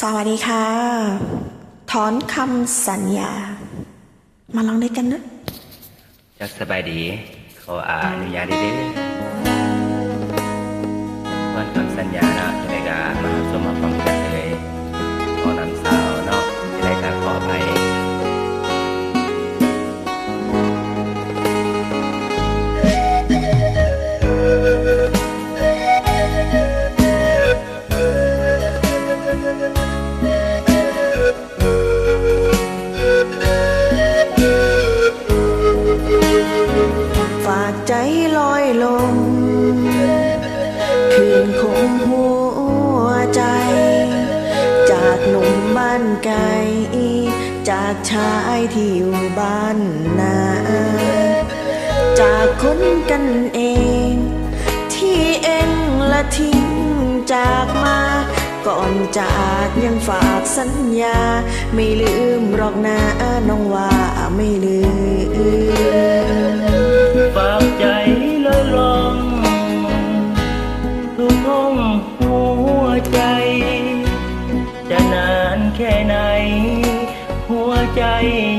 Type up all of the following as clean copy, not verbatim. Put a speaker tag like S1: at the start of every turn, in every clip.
S1: สวัสดีค่ะถอนคำสัญญามาลองด้วยกันนะ
S2: จักสบายดีขออนุญาตเด้อวันคำสัญญาเนาะจะได้การมาสมมาฟังกันเลยขอนำสาวเนาะจะได้การขอไป
S1: ฝากใจลอยลงคืนคงหัวใจจากหนุ่มบ้านไกลจากชายที่อยู่บ้านนาจากคนกันเองที่เอ็งละทิ้งจากมาก่อนจากยังฝากสัญญาไม่ลืมหรอกนะน้องว่าไม่ลืม
S2: ฝากใจลอยลงทุกห้องหัวใจจะนานแค่ไหนหัวใจ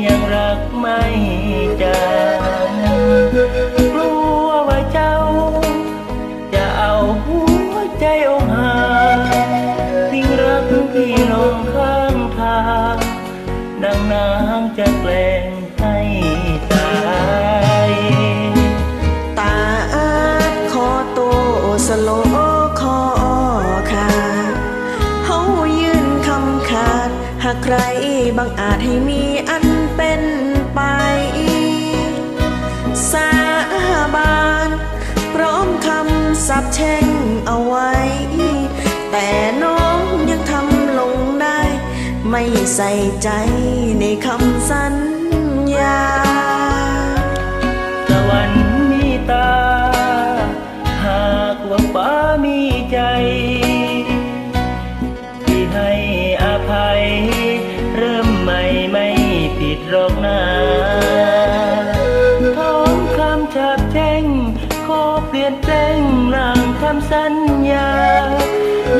S2: ยังรักไม่จางกลัวว่าเจ้าจะเอาหัวใจอกหักทิ้งรักที่ลงข้างทางดังนางจะแกล้งให้ตาย
S1: ตาขอโตสโลขอขาดเฮายื่นคำขาดหากใครบางอาจให้มีอันเป็นไปสาบานพร้อมคำสาปแช่งเอาไว้แต่น้องยังทำลงได้ไม่ใส่ใจในคำสัญญา
S2: ตะวันมีตาหากว่าฟ้ามีใจที่ให้อภัยเริ่มใหม่ไม่ผิดหรอกนะท้องคำฉาบแช่งขอเปลี่ยนแปลงร่างคำสัญญา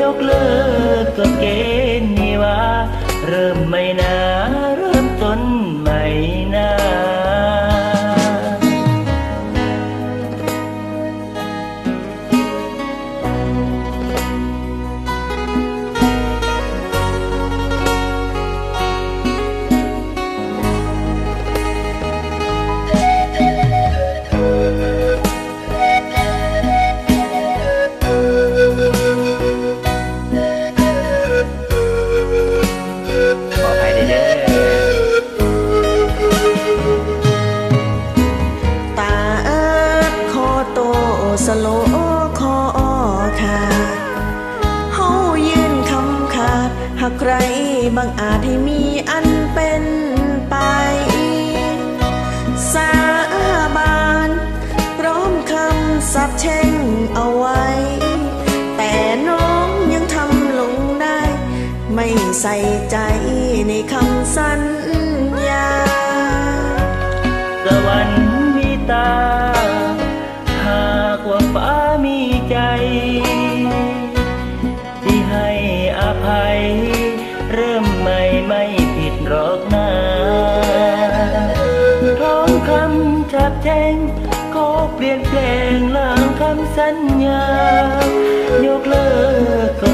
S2: ยกเลิกกฎเกณฑ์นี้ว่าเริ่มไม่นาเริ่มต้นใหม่นา
S1: สโลขอขาดเฮายื่นคำขาดหากใครบางอาจให้มีอันเป็นไปสาบานพร้อมคำสาปแช่งเอาไว้แต่น้องยังทำลงได้ไม่ใส่ใจในคำสัญญา
S2: ตะวันมีตาหากว่าฟ้ามีใจที่ให้อภัยเริ่มใหม่ไม่ผิดหรอกนะท้องคำฉาบแช่งขอเปลี่ยนแปลงร่างคำสัญญายกเลิกกฎ